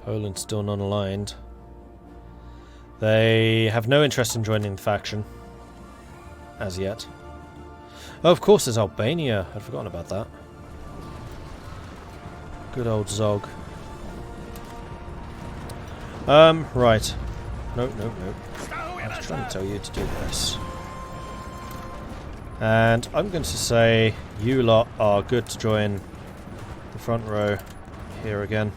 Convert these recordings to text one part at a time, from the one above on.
Poland's still non-aligned. They have no interest in joining the faction. As yet. Oh, of course, there's Albania. I'd forgotten about that. Good old Zog. Right. Nope. I was trying to tell you to do this. And I'm going to say you lot are good to join the front row here again.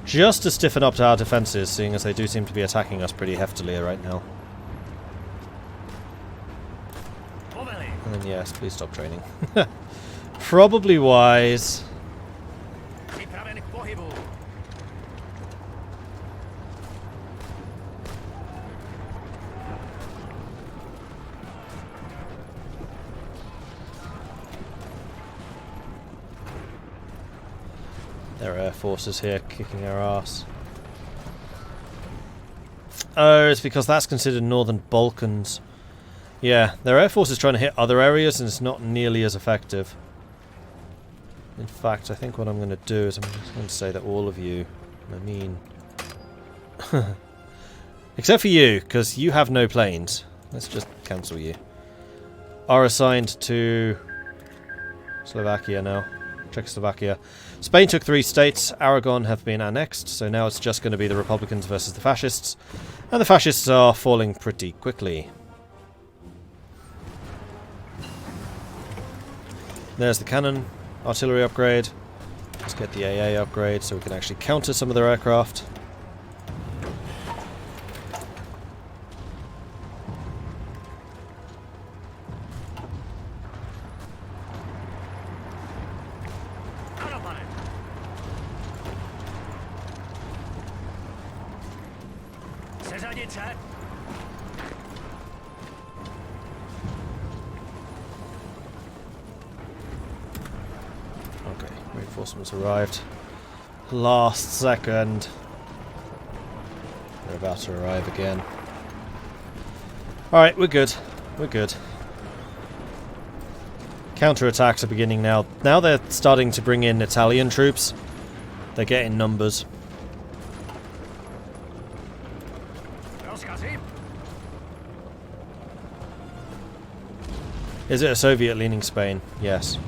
Just to stiffen up to our defences, seeing as they do seem to be attacking us pretty heftily right now. And then yes, please stop training. Probably wise. There are air forces here kicking our ass. Oh, it's because that's considered Northern Balkans. Yeah, their air force is trying to hit other areas and it's not nearly as effective. In fact, I think what I'm going to do is I'm just going to say that all of you, I mean... except for you, because you have no planes. Let's just cancel you. Are assigned to Slovakia now. Czechoslovakia. Spain took 3 states. Aragon have been annexed, so now it's just going to be the Republicans versus the Fascists. And the Fascists are falling pretty quickly. There's the cannon artillery upgrade. Let's get the AA upgrade so we can actually counter some of their aircraft. Okay, reinforcements arrived. Last second. They're about to arrive again. Alright, we're good. We're good. Counterattacks are beginning now. Now they're starting to bring in Italian troops. They're getting numbers. Is it a Soviet-leaning Spain? Yes.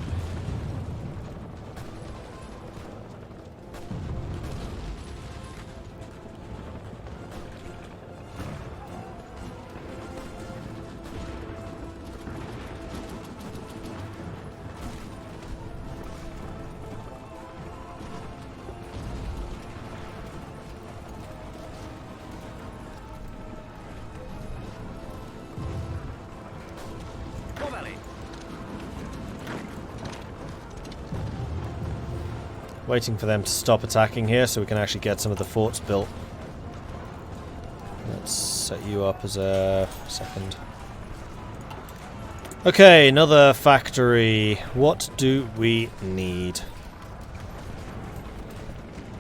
Waiting for them to stop attacking here so we can actually get some of the forts built. Let's set you up as a second. Okay, another factory. What do we need?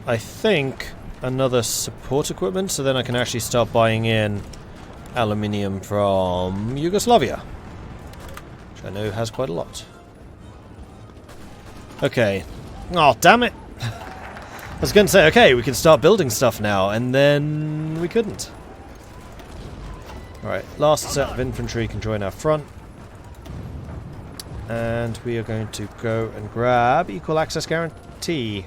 I think another support equipment, so then I can actually start buying in aluminium from Yugoslavia, which I know has quite a lot. Okay. Oh, damn it! I was going to say, okay, we can start building stuff now, and then we couldn't. Alright, last set of infantry can join our front. And we are going to go and grab Equal Access Guarantee.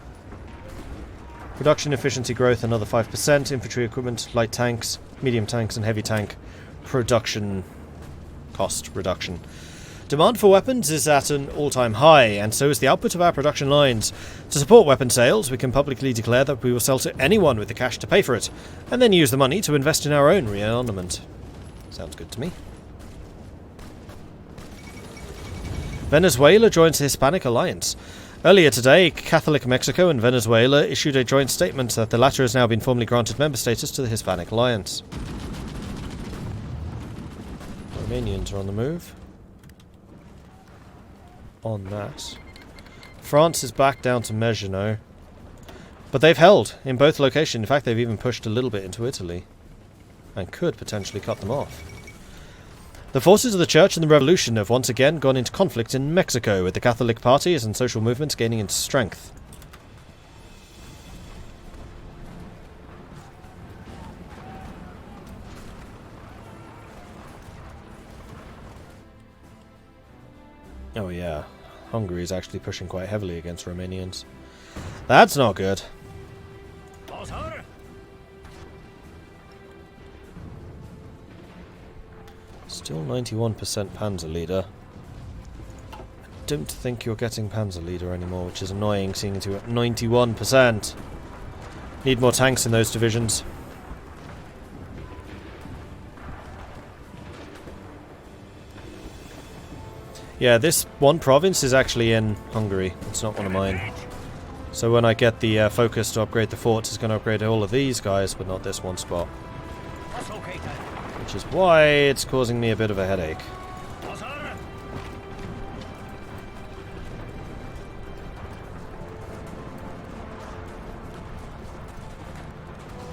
Production efficiency growth, another 5%. Infantry equipment, light tanks, medium tanks, and heavy tank production cost reduction. Demand for weapons is at an all-time high, and so is the output of our production lines. To support weapon sales, we can publicly declare that we will sell to anyone with the cash to pay for it, and then use the money to invest in our own rearmament. Sounds good to me. Venezuela joins the Hispanic Alliance. Earlier today, Catholic Mexico and Venezuela issued a joint statement that the latter has now been formally granted member status to the Hispanic Alliance. Romanians are on the move. En masse. France is back down to Maginot. But they've held in both locations. In fact, they've even pushed a little bit into Italy. And could potentially cut them off. The forces of the Church and the Revolution have once again gone into conflict in Mexico, with the Catholic parties and social movements gaining in strength. Oh yeah, Hungary is actually pushing quite heavily against Romanians. That's not good. Still 91% Panzer Leader. I don't think you're getting Panzer Leader anymore, which is annoying, seeing as you're at 91%. Need more tanks in those divisions. Yeah, this one province is actually in Hungary. It's not one of mine. So when I get the focus to upgrade the forts, it's going to upgrade all of these guys, but not this one spot. Which is why it's causing me a bit of a headache.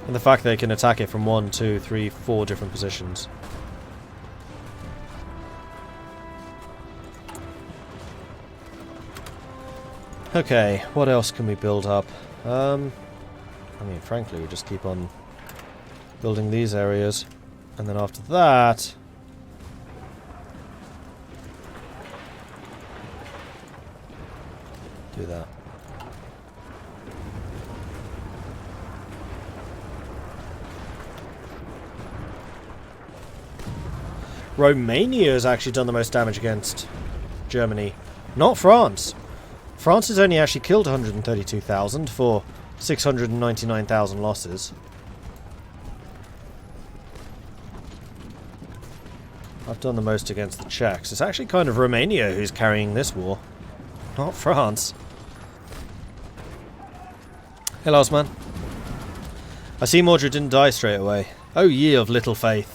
And the fact they can attack it from 1, 2, 3, 4 different positions. Okay, what else can we build up? I mean, frankly, we just keep on building these areas. And then after that... do that. Romania has actually done the most damage against Germany. Not France. France has only actually killed 132,000 for 699,000 losses. I've done the most against the Czechs. It's actually kind of Romania who's carrying this war, not France. Hey, last man. I see Mordred didn't die straight away. Oh, ye of little faith.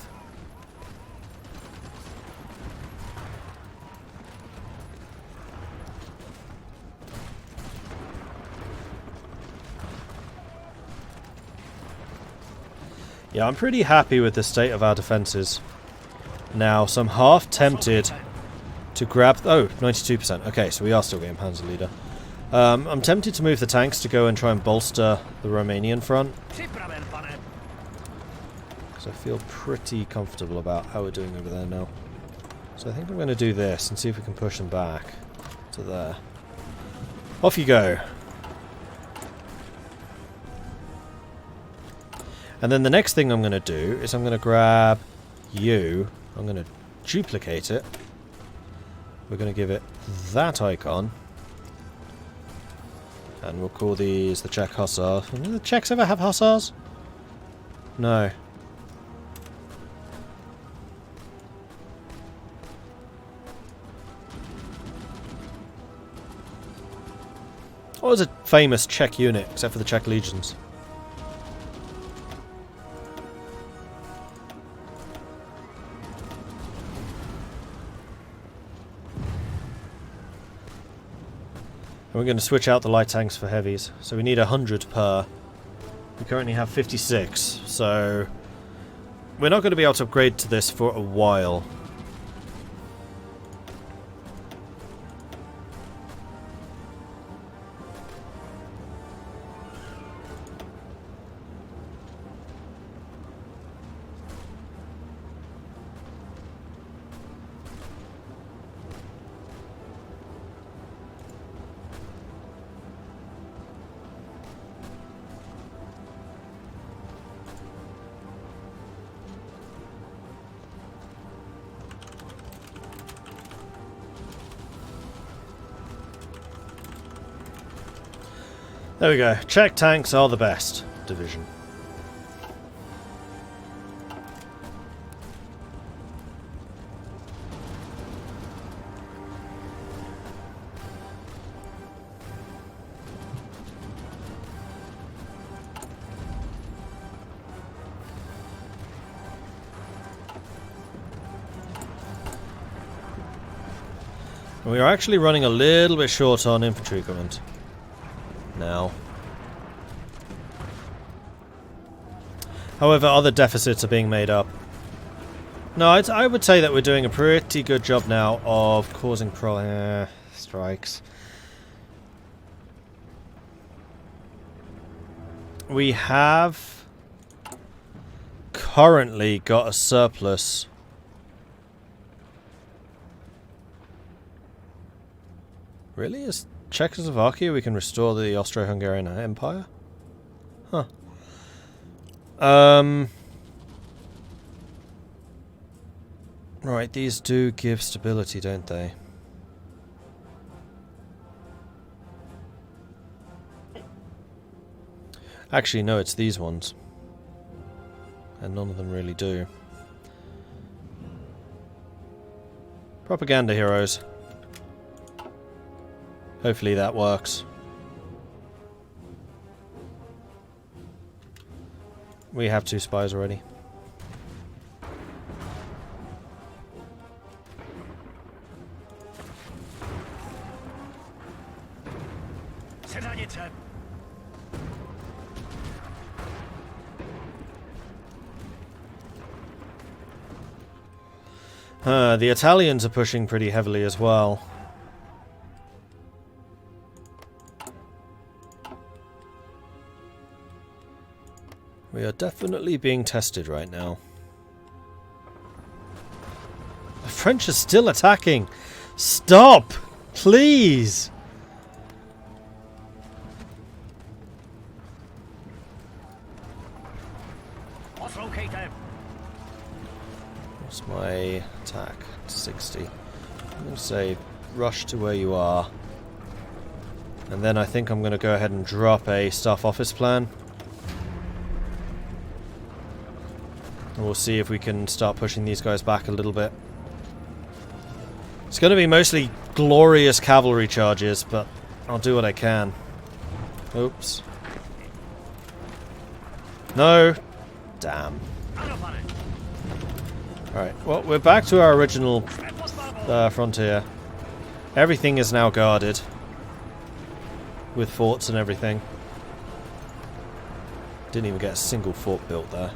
Yeah, I'm pretty happy with the state of our defences now, so I'm half tempted to grab... oh, 92%. Okay, so we are still getting Panzer Leader. I'm tempted to move the tanks to go and try and bolster the Romanian front. So I feel pretty comfortable about how we're doing over there now. So I think I'm going to do this and see if we can push them back to there. Off you go. And then the next thing I'm going to do is I'm going to grab you. I'm going to duplicate it. We're going to give it that icon. And we'll call these the Czech Hussars. Do the Czechs ever have Hussars? No. What was a famous Czech unit, except for the Czech legions? And we're going to switch out the light tanks for heavies. So we need 100 per. We currently have 56, so we're not going to be able to upgrade to this for a while. There we go. Czech tanks are the best division. We are actually running a little bit short on infantry equipment now. However, other deficits are being made up. No, I would say that we're doing a pretty good job now of causing strikes. We have currently got a surplus Really? Is Czechoslovakia we can restore the Austro-Hungarian Empire? Huh. Right, these do give stability, don't they? Actually, no, it's these ones. And none of them really do. Propaganda heroes. Hopefully that works. We have 2 spies already. The Italians are pushing pretty heavily as well. We are definitely being tested right now. The French are still attacking! Stop! Please! What's located? What's my attack? 60. I'm going to say rush to where you are. And then I think I'm going to go ahead and drop a staff office plan. And we'll see if we can start pushing these guys back a little bit. It's going to be mostly glorious cavalry charges, but I'll do what I can. Oops. No! Damn. Alright, well, we're back to our original frontier. Everything is now guarded. With forts and everything. Didn't even get a single fort built there.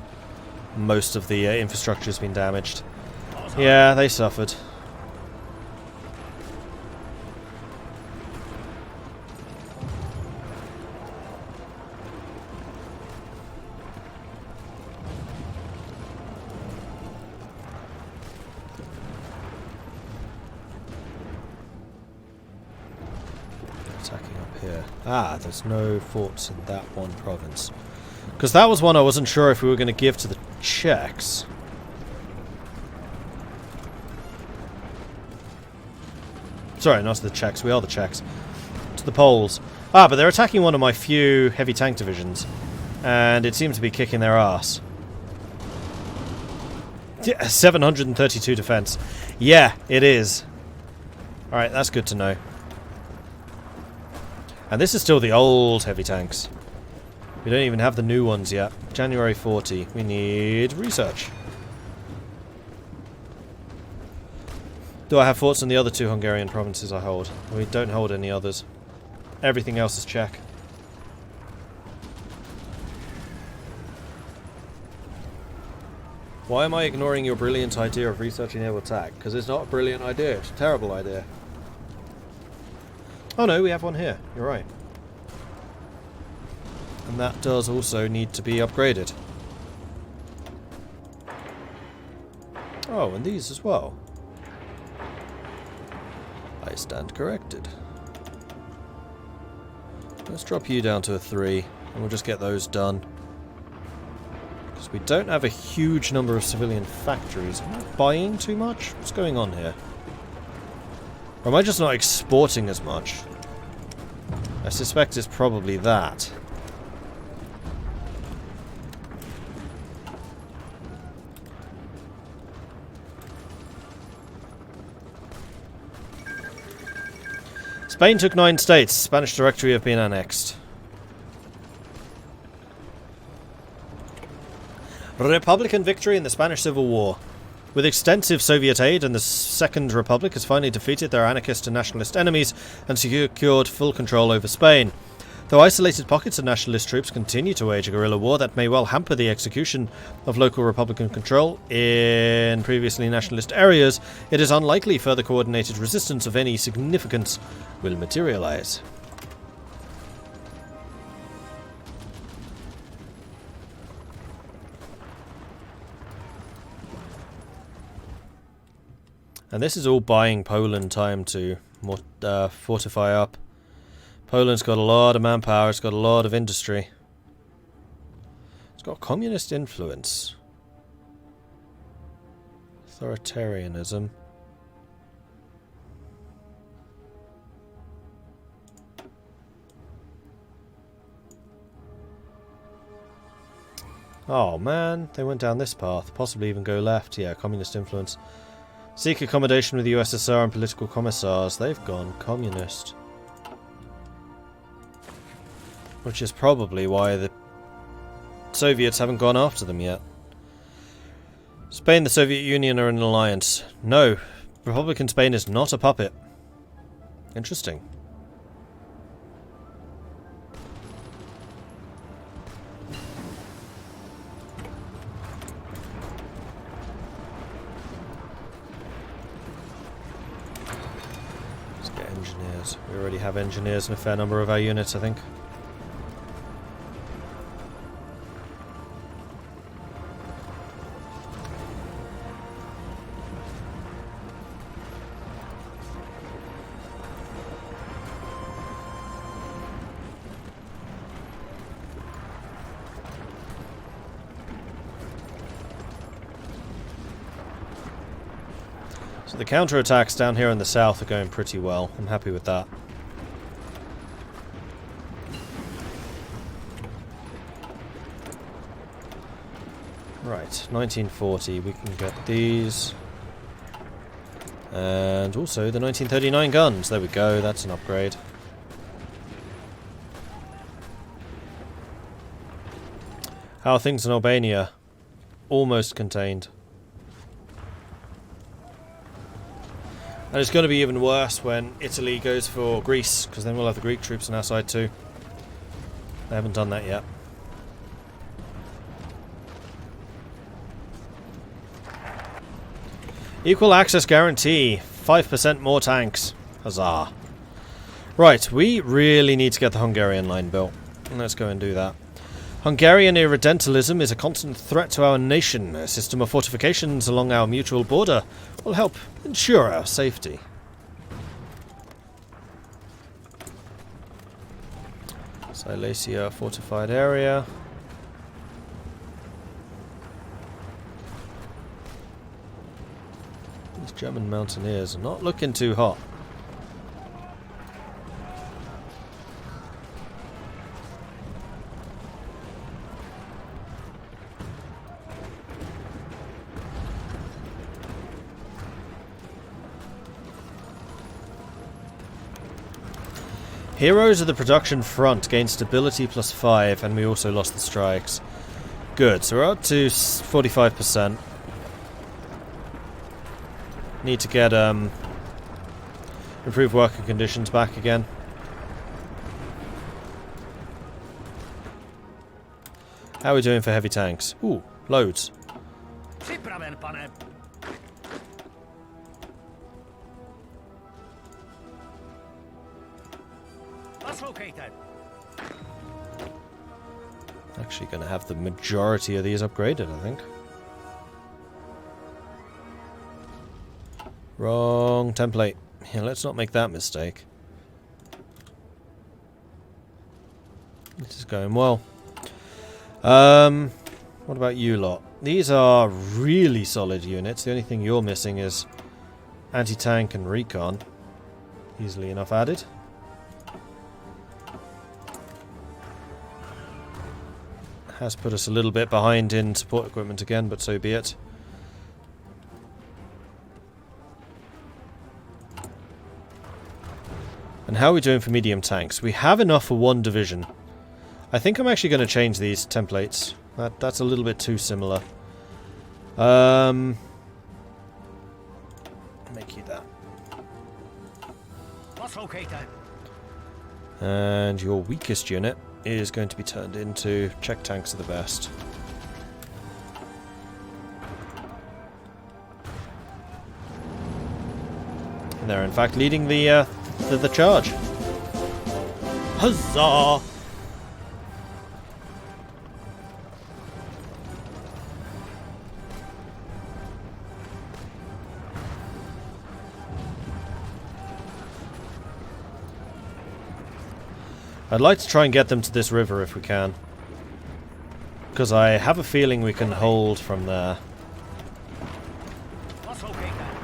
Most of the infrastructure has been damaged. Yeah, they suffered. Attacking up here. Ah, there's no forts in that one province. Because that was one I wasn't sure if we were going to give to the Czechs. Sorry, not to the Czechs. We are the Czechs. To the Poles. Ah, but they're attacking one of my few heavy tank divisions. And it seems to be kicking their ass. Yeah, 732 defense. Yeah, it is. Alright, that's good to know. And this is still the old heavy tanks. We don't even have the new ones yet. January 40. We need research. Do I have forts in the other 2 Hungarian provinces I hold? We don't hold any others. Everything else is Czech. Why am I ignoring your brilliant idea of researching air attack? Because it's not a brilliant idea. It's a terrible idea. Oh no, we have one here. You're right. And that does also need to be upgraded. Oh, and these as well. I stand corrected. Let's drop you down to a 3, and we'll just get those done. Because we don't have a huge number of civilian factories. Am I buying too much? What's going on here? Or am I just not exporting as much? I suspect it's probably that. Spain took 9 states. Spanish territory have been annexed. Republican victory in the Spanish Civil War. With extensive Soviet aid, and the Second Republic has finally defeated their anarchist and nationalist enemies and secured full control over Spain. Though isolated pockets of nationalist troops continue to wage a guerrilla war that may well hamper the execution of local Republican control in previously nationalist areas, it is unlikely further coordinated resistance of any significance will materialize. And this is all buying Poland time to fortify up. Poland's got a lot of manpower, it's got a lot of industry. It's got communist influence. Authoritarianism. Oh man, they went down this path. Possibly even go left. Yeah, communist influence. Seek accommodation with the USSR and political commissars. They've gone communist. Which is probably why the Soviets haven't gone after them yet. Spain and the Soviet Union are in an alliance. No, Republican Spain is not a puppet. Interesting. Let's get engineers. We already have engineers in a fair number of our units, I think. So the counterattacks down here in the south are going pretty well. I'm happy with that. Right, 1940, we can get these. And also the 1939 guns. There we go, that's an upgrade. How are things in Albania? Almost contained. And it's going to be even worse when Italy goes for Greece, because then we'll have the Greek troops on our side too. They haven't done that yet. Equal access guarantee. 5% more tanks. Huzzah. Right, we really need to get the Hungarian line built. Let's go and do that. Hungarian irredentalism is a constant threat to our nation. A system of fortifications along our mutual border will help ensure our safety. Silesia fortified area. These German mountaineers are not looking too hot. Heroes of the production front gain stability +5, and we also lost the strikes. Good, so we're up to 45%. Need to get improved working conditions back again. How are we doing for heavy tanks? Ooh, loads. Actually going to have the majority of these upgraded, I think. Wrong template. Yeah, let's not make that mistake. This is going well. What about you lot? These are really solid units. The only thing you're missing is anti-tank and recon. Easily enough added. Has put us a little bit behind in support equipment again, but so be it. And how are we doing for medium tanks? We have enough for one division. I think I'm actually going to change these templates. That's a little bit too similar. Make you that. What's okay then? And your weakest unit is going to be turned into Czech tanks are the best. And they're in fact leading the charge. Huzzah! I'd like to try and get them to this river if we can. Because I have a feeling we can hold from there. Let's locate them.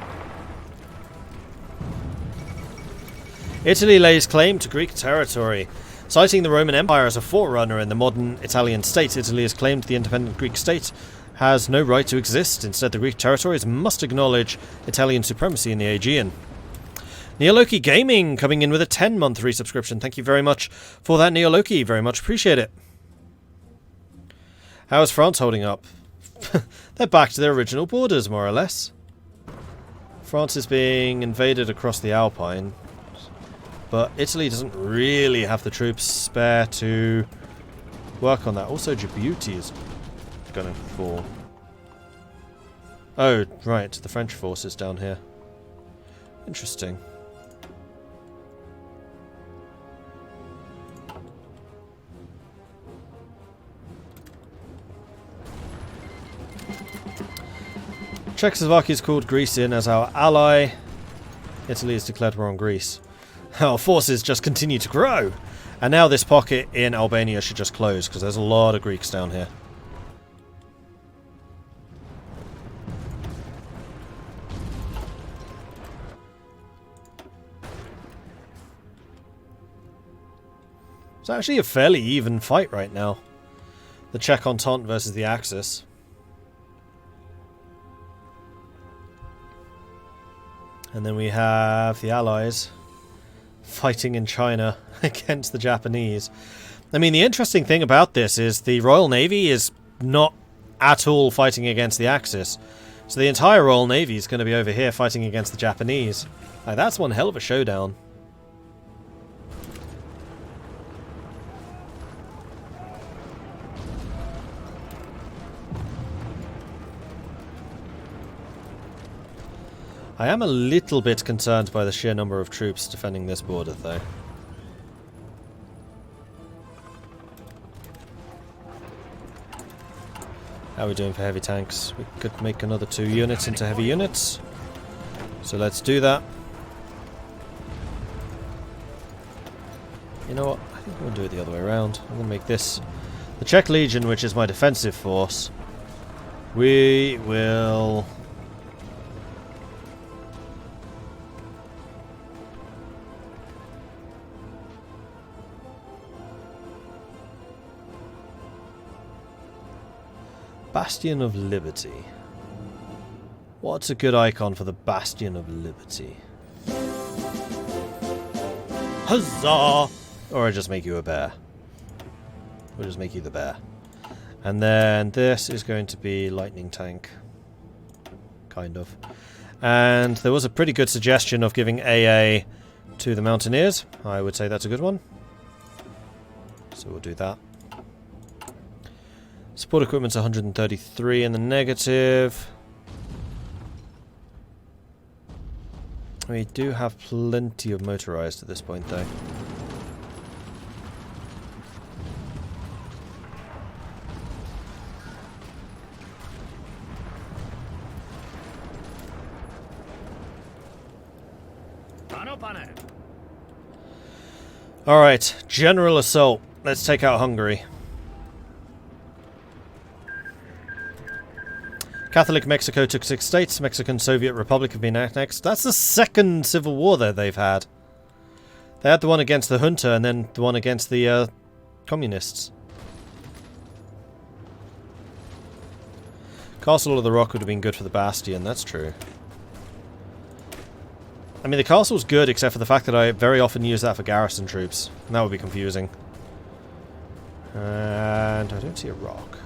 Italy lays claim to Greek territory. Citing the Roman Empire as a forerunner in the modern Italian state, Italy has claimed the independent Greek state has no right to exist. Instead, the Greek territories must acknowledge Italian supremacy in the Aegean. Neoloki Gaming coming in with a 10-month resubscription. Thank you very much for that, Neoloki. Very much appreciate it. How is France holding up? They're back to their original borders, more or less. France is being invaded across the Alpine. But Italy doesn't really have the troops spare to work on that. Also, Djibouti is going to fall. Oh, right. The French forces down here. Interesting. Czechoslovakia is called Greece in as our ally. Italy has declared war on Greece. Our forces just continue to grow. And now this pocket in Albania should just close, because there's a lot of Greeks down here. It's actually a fairly even fight right now. The Czech Entente versus the Axis. And then we have the Allies fighting in China against the Japanese. I mean, the interesting thing about this is the Royal Navy is not at all fighting against the Axis. So the entire Royal Navy is going to be over here fighting against the Japanese. Like, that's one hell of a showdown. I am a little bit concerned by the sheer number of troops defending this border, though. How are we doing for heavy tanks? We could make another 2 units into heavy units. So let's do that. You know what? I think we'll do it the other way around. I'm going to make this the Czech Legion, which is my defensive force. We will... Bastion of Liberty. What's a good icon for the Bastion of Liberty? Huzzah! Or I just make you a bear. We'll just make you the bear. And then this is going to be lightning tank. Kind of. And there was a pretty good suggestion of giving AA to the Mountaineers. I would say that's a good one. So we'll do that. Support equipment's 133 in the negative. We do have plenty of motorized at this point, though. Alright, general assault. Let's take out Hungary. Catholic Mexico took 6 states. Mexican Soviet Republic have been annexed. That's the second civil war that they've had. They had the one against the junta and then the one against the communists. Castle of the Rock would have been good for the Bastion, that's true. I mean, the castle's good except for the fact that I very often use that for garrison troops. And that would be confusing. And I don't see a rock.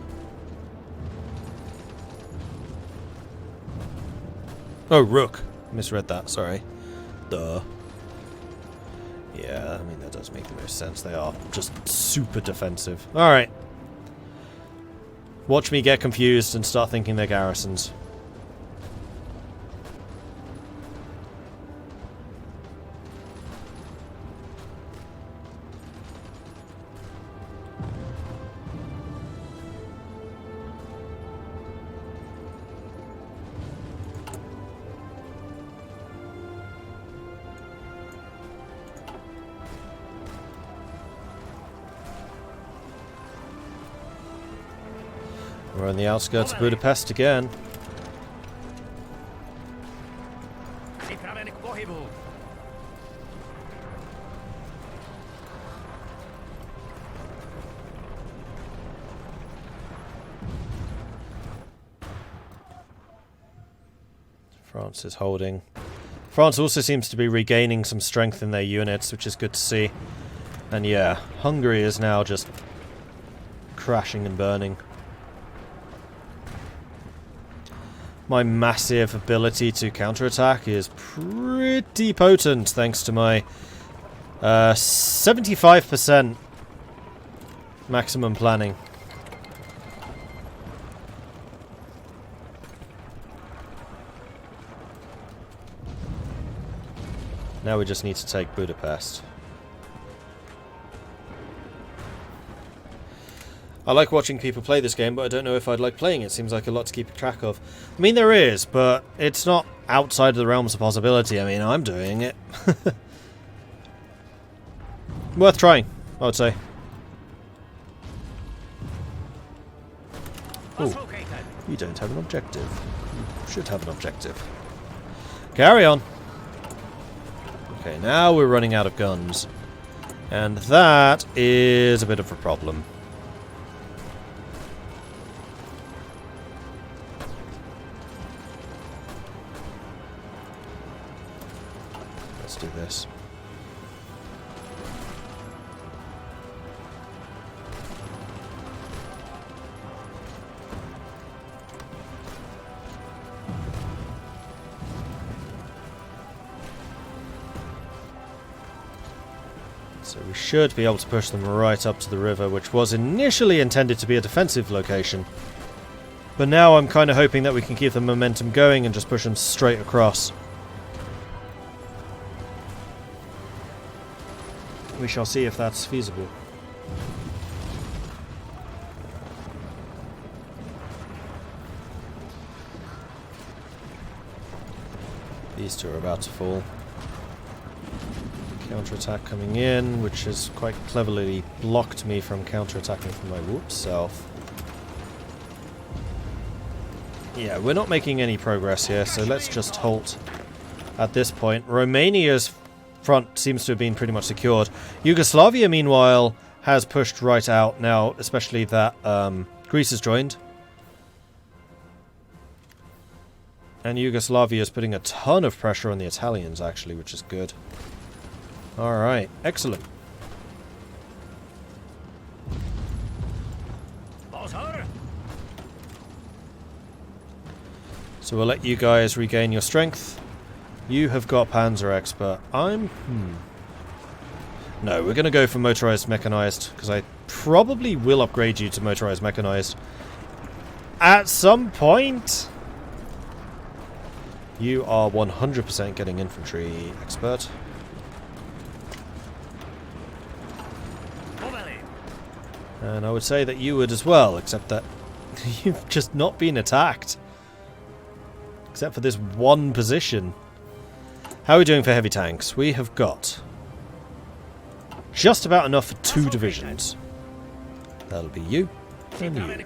Oh, rook. Misread that, sorry. Duh. Yeah, I mean, that does make the most sense. They are just super defensive. Alright. Watch me get confused and start thinking they're garrisons. We're on the outskirts of Budapest again. Připraven k pohybu. France is holding. France also seems to be regaining some strength in their units, which is good to see. And yeah, Hungary is now just crashing and burning. My massive ability to counterattack is pretty potent thanks to my 75% maximum planning. Now we just need to take Budapest. I like watching people play this game, but I don't know if I'd like playing it. Seems like a lot to keep track of. I mean, there is, but it's not outside of the realms of possibility. I mean, I'm doing it. Worth trying, I would say. What's Ooh, located? you don't have an objective. You should have an objective. Carry on. Okay, now we're running out of guns. And that is a bit of a problem. Let's do this. So we should be able to push them right up to the river, which was initially intended to be a defensive location. But now I'm kind of hoping that we can keep the momentum going and just push them straight across. We shall see if that's feasible. These two are about to fall. Counterattack coming in, which has quite cleverly blocked me from counterattacking from my whoop self. Yeah, we're not making any progress here, so let's just halt at this point. Romania's front seems to have been pretty much secured. Yugoslavia, meanwhile, has pushed right out now, especially that Greece has joined. And Yugoslavia is putting a ton of pressure on the Italians, actually, which is good. Alright, excellent. So we'll let you guys regain your strength. You have got Panzer Expert. I'm... No, we're going to go for Motorized Mechanized, because I probably will upgrade you to Motorized Mechanized at some point. You are 100% getting Infantry Expert. And I would say that you would as well, except that you've just not been attacked. Except for this one position. How are we doing for heavy tanks? We have got just about enough for 2 divisions. That'll be you and you.